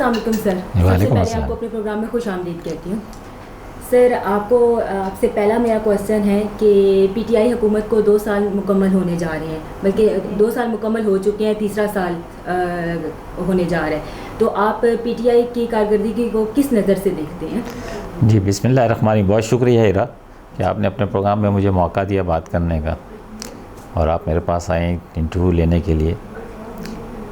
السلام علیکم سر. وعلیکم پہلے السلام. آپ کو اپنے پروگرام میں خوش آمدید کہتی ہوں. سر آپ سے پہلا میرا کویسچن ہے کہ پی ٹی آئی حکومت کو 2 سال مکمل ہونے جا رہے ہیں, بلکہ 2 سال مکمل ہو چکے ہیں, تیسرا سال ہونے جا رہا ہے. تو آپ پی ٹی آئی کی کارکردگی کو کس نظر سے دیکھتے ہیں؟ جی بسم اللہ الرحمن الرحیم. بہت شکریہ ہیرا کہ آپ نے اپنے پروگرام میں مجھے موقع دیا بات کرنے کا, اور آپ میرے پاس آئیں انٹرویو لینے کے لیے.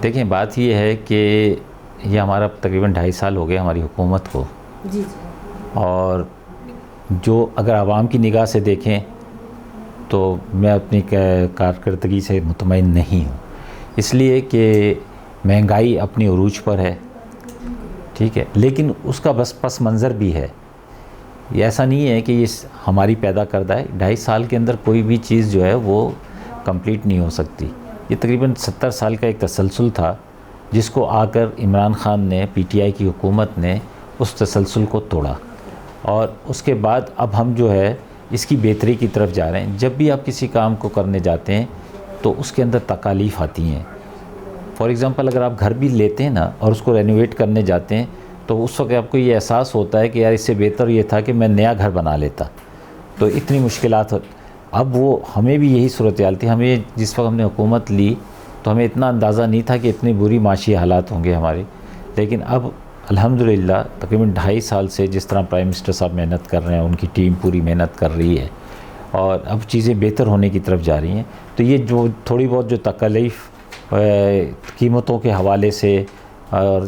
دیکھیں بات یہ ہے کہ یہ ہمارا تقریباً 2.5 سال ہو گئے ہماری حکومت کو. جی. اور جو اگر عوام کی نگاہ سے دیکھیں تو میں اپنی کارکردگی سے مطمئن نہیں ہوں, اس لیے کہ مہنگائی اپنی عروج پر ہے, ٹھیک ہے, لیکن اس کا بس پس منظر بھی ہے. یہ ایسا نہیں ہے کہ یہ ہماری پیدا کردہ ہے. 2.5 سال کے اندر کوئی بھی چیز جو ہے وہ کمپلیٹ نہیں ہو سکتی. یہ تقریباً 70 سال کا ایک تسلسل تھا جس کو آ کر عمران خان نے, پی ٹی آئی کی حکومت نے اس تسلسل کو توڑا, اور اس کے بعد اب ہم جو ہے اس کی بہتری کی طرف جا رہے ہیں. جب بھی آپ کسی کام کو کرنے جاتے ہیں تو اس کے اندر تکالیف آتی ہیں. فار ایگزامپل اگر آپ گھر بھی لیتے ہیں نا اور اس کو رینوویٹ کرنے جاتے ہیں تو اس وقت آپ کو یہ احساس ہوتا ہے کہ یار اس سے بہتر یہ تھا کہ میں نیا گھر بنا لیتا. تو اتنی مشکلات اب وہ ہمیں بھی یہی صورتحال تھی. ہمیں جس وقت ہم نے حکومت لی تو ہمیں اتنا اندازہ نہیں تھا کہ اتنی بری معاشی حالات ہوں گے ہمارے, لیکن اب الحمدللہ تقریباً 2.5 سال سے جس طرح پرائم منسٹر صاحب محنت کر رہے ہیں, ان کی ٹیم پوری محنت کر رہی ہے اور اب چیزیں بہتر ہونے کی طرف جا رہی ہیں. تو یہ جو تھوڑی بہت جو تکالیف قیمتوں کے حوالے سے اور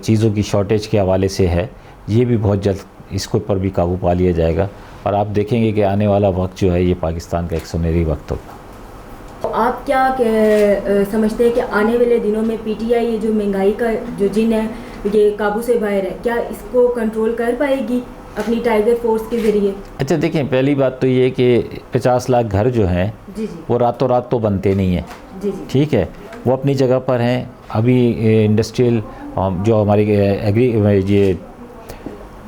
چیزوں کی شارٹیج کے حوالے سے ہے, یہ بھی بہت جلد اس کے اوپر بھی قابو پا لیا جائے گا, اور آپ دیکھیں گے کہ آنے والا وقت جو ہے یہ پاکستان کا ایک سنہری وقت ہوگا. آپ کیا سمجھتے ہیں کہ آنے والے دنوں میں پی ٹی آئی جو مہنگائی کا جو جن ہے یہ قابو سے باہر ہے, کیا اس کو کنٹرول کر پائے گی اپنی ٹائیگر فورس کے ذریعے؟ اچھا دیکھیں, پہلی بات تو یہ کہ 50 لاکھ گھر جو ہیں وہ راتوں رات تو بنتے نہیں ہیں, ٹھیک ہے, وہ اپنی جگہ پر ہیں. ابھی انڈسٹریل جو ہماری یہ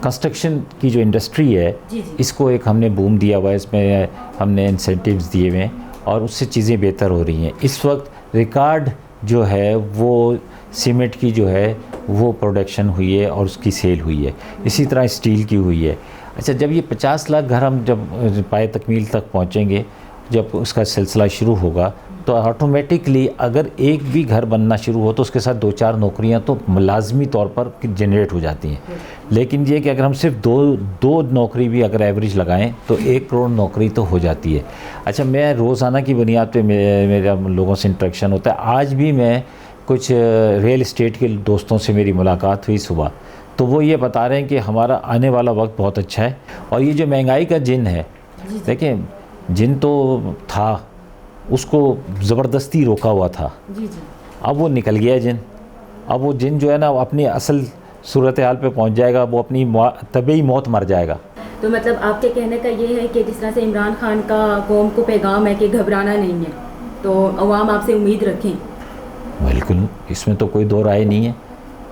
کنسٹرکشن کی جو انڈسٹری ہے اس کو ایک ہم نے بوم دیا ہوا ہے, اس میں ہم نے انسینٹیوز دیے ہوئے ہیں اور اس سے چیزیں بہتر ہو رہی ہیں. اس وقت ریکارڈ جو ہے وہ سیمنٹ کی جو ہے وہ پروڈکشن ہوئی ہے اور اس کی سیل ہوئی ہے, اسی طرح اسٹیل کی ہوئی ہے. اچھا جب یہ 50 لاکھ گھر ہم جب پائے تکمیل تک پہنچیں گے, جب اس کا سلسلہ شروع ہوگا تو آٹومیٹکلی اگر ایک بھی گھر بننا شروع ہو تو اس کے ساتھ 2-4 نوکریاں تو لازمی طور پر جنریٹ ہو جاتی ہیں. لیکن یہ کہ اگر ہم صرف دو نوکری بھی اگر ایوریج لگائیں تو 1 کروڑ نوکری تو ہو جاتی ہے. اچھا میں روزانہ کی بنیاد پہ میرا لوگوں سے انٹریکشن ہوتا ہے. آج بھی میں کچھ ریئل اسٹیٹ کے دوستوں سے میری ملاقات ہوئی صبح, تو وہ یہ بتا رہے ہیں کہ ہمارا آنے والا وقت بہت اچھا ہے. اور یہ جو مہنگائی کا جن ہے, دیکھیں جن تو تھا اس کو زبردستی روکا ہوا تھا, اب وہ نکل گیا جن. اب وہ جن جو ہے نا اپنی اصل صورتحال پہ پہنچ جائے گا, وہ اپنی طبعی موت مر جائے گا. تو مطلب آپ کے کہنے کا یہ ہے کہ جس طرح سے عمران خان کا قوم کو پیغام ہے کہ گھبرانا نہیں ہے, تو عوام آپ سے امید رکھیں. بالکل, اس میں تو کوئی دو رائے نہیں ہے.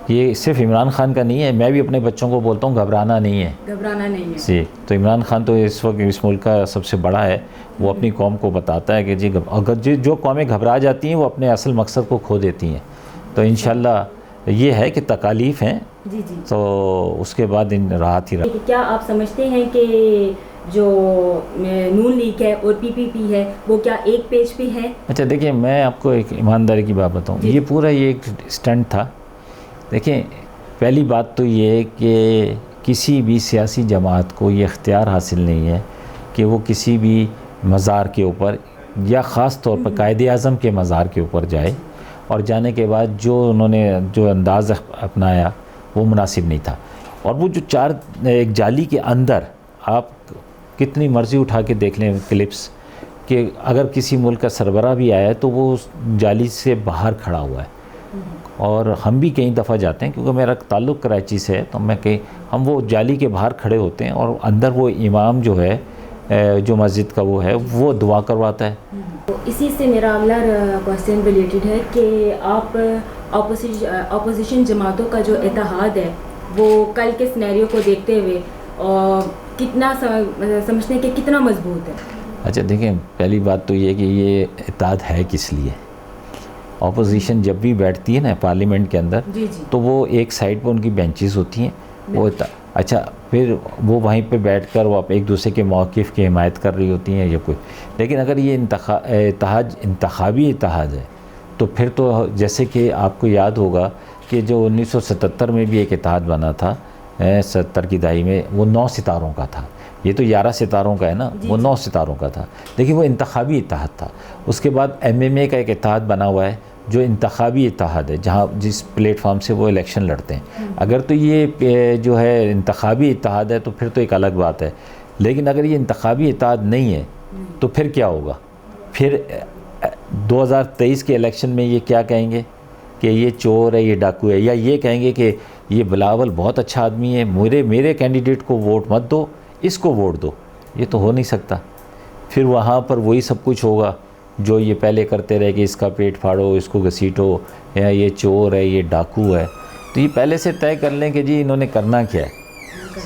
یہ صرف عمران خان کا نہیں ہے, میں بھی اپنے بچوں کو بولتا ہوں گھبرانا نہیں ہے. گھبرانا نہیں ہے جی. تو عمران خان تو اس وقت اس ملک کا سب سے بڑا ہے. وہ اپنی قوم کو بتاتا ہے کہ جی اگر جو قومیں گھبرا جاتی ہیں وہ اپنے اصل مقصد کو کھو دیتی ہیں. تو انشاءاللہ یہ ہے کہ تکالیف ہیں, تو اس کے بعد راحت ہی رہا. کیا آپ سمجھتے ہیں کہ جو نون لیگ ہے اور پی پی پی ہے وہ کیا ایک پیج پہ ہے؟ اچھا دیکھیں, میں آپ کو ایک ایمانداری کی بات بتاؤں, یہ پورا یہ ایک اسٹنٹ تھا. دیکھیں پہلی بات تو یہ ہے کہ کسی بھی سیاسی جماعت کو یہ اختیار حاصل نہیں ہے کہ وہ کسی بھی مزار کے اوپر یا خاص طور پر قائد اعظم کے مزار کے اوپر جائے, اور جانے کے بعد جو انہوں نے جو انداز اپنایا وہ مناسب نہیں تھا. اور وہ جو ایک جالی کے اندر آپ کتنی مرضی اٹھا کے دیکھ لیں کلپس, کہ اگر کسی ملک کا سربراہ بھی آیا ہے تو وہ اس جالی سے باہر کھڑا ہوا ہے. اور ہم بھی کئی دفعہ جاتے ہیں کیونکہ میرا تعلق کراچی سے ہے, تو ہم وہ جالی کے باہر کھڑے ہوتے ہیں اور اندر وہ امام جو ہے جو مسجد کا وہ ہے وہ دعا کرواتا ہے. اسی سے میرا اگلا کویسچن ریلیٹڈ ہے کہ آپ اپوزیشن جماعتوں کا جو اتحاد ہے وہ کل کے سینیریو کو دیکھتے ہوئے کتنا سمجھتے ہیں کہ کتنا مضبوط ہے؟ اچھا دیکھیں, پہلی بات تو یہ کہ یہ اتحاد ہے کس لیے. اپوزیشن جب بھی بیٹھتی ہے نا پارلیمنٹ کے اندر جی جی تو وہ ایک سائڈ پہ ان کی بینچز ہوتی ہیں وہ اچھا پھر وہ وہیں پہ بیٹھ کر وہ ایک دوسرے کے موقف کی حمایت کر رہی ہوتی ہیں یا کوئی. لیکن اگر یہ انتخابی اتحاد ہے تو پھر تو جیسے کہ آپ کو یاد ہوگا کہ جو 1977 میں بھی ایک اتحاد بنا تھا 70 کی دہائی میں وہ 9 ستاروں کا تھا. یہ تو 11 ستاروں کا ہے نا, وہ 9 ستاروں کا تھا لیکن وہ انتخابی اتحاد تھا. اس کے بعد MMA کا ایک اتحاد بنا ہوا ہے جو انتخابی اتحاد ہے جہاں جس پلیٹ فارم سے وہ الیکشن لڑتے ہیں. اگر تو یہ جو ہے انتخابی اتحاد ہے تو پھر تو ایک الگ بات ہے, لیکن اگر یہ انتخابی اتحاد نہیں ہے تو پھر کیا ہوگا؟ پھر 2023 کے الیکشن میں یہ کیا کہیں گے کہ یہ چور ہے, یہ ڈاکو ہے, یا یہ کہیں گے کہ یہ بلاول بہت اچھا آدمی ہے, میرے کینڈیڈیٹ کو ووٹ مت دو, اس کو ووٹ دو. یہ تو ہو نہیں سکتا. پھر وہاں پر وہی سب کچھ ہوگا جو یہ پہلے کرتے رہے کہ اس کا پیٹ پھاڑو, اس کو گھسیٹو, یا یہ چور ہے, یہ ڈاکو ہے. تو یہ پہلے سے طے کر لیں کہ جی انہوں نے کرنا کیا ہے.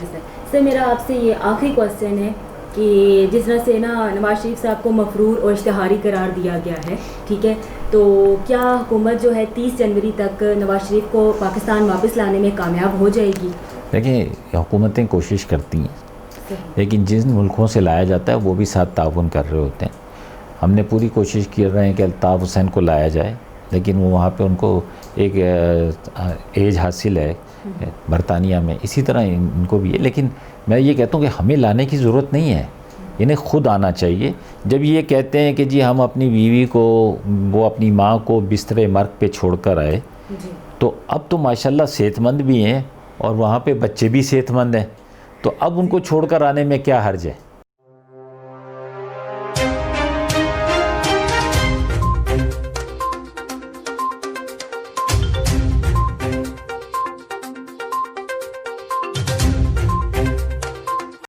سر میرا آپ سے یہ آخری کوسچن ہے کہ جس طرح سے نا نواز شریف صاحب کو مفرور اور اشتہاری قرار دیا گیا ہے, ٹھیک ہے, تو کیا حکومت جو ہے 30 جنوری تک نواز شریف کو پاکستان واپس لانے میں کامیاب ہو جائے گی؟ دیکھیں حکومتیں کوشش کرتی ہیں لیکن جن ملکوں سے لایا جاتا ہے وہ بھی ساتھ تعاون کر رہے ہوتے ہیں. ہم نے پوری کوشش کر رہے ہیں کہ الطاف حسین کو لایا جائے لیکن وہ وہاں پہ ان کو ایک ایج حاصل ہے برطانیہ میں, اسی طرح ان کو بھی ہے. لیکن میں یہ کہتا ہوں کہ ہمیں لانے کی ضرورت نہیں ہے, انہیں خود آنا چاہیے. جب یہ کہتے ہیں کہ جی ہم اپنی بیوی کو, وہ اپنی ماں کو بستر مرگ پہ چھوڑ کر آئے, تو اب تو ماشاءاللہ صحت مند بھی ہیں اور وہاں پہ بچے بھی صحت مند ہیں, تو اب ان کو چھوڑ کر آنے میں کیا حرج ہے؟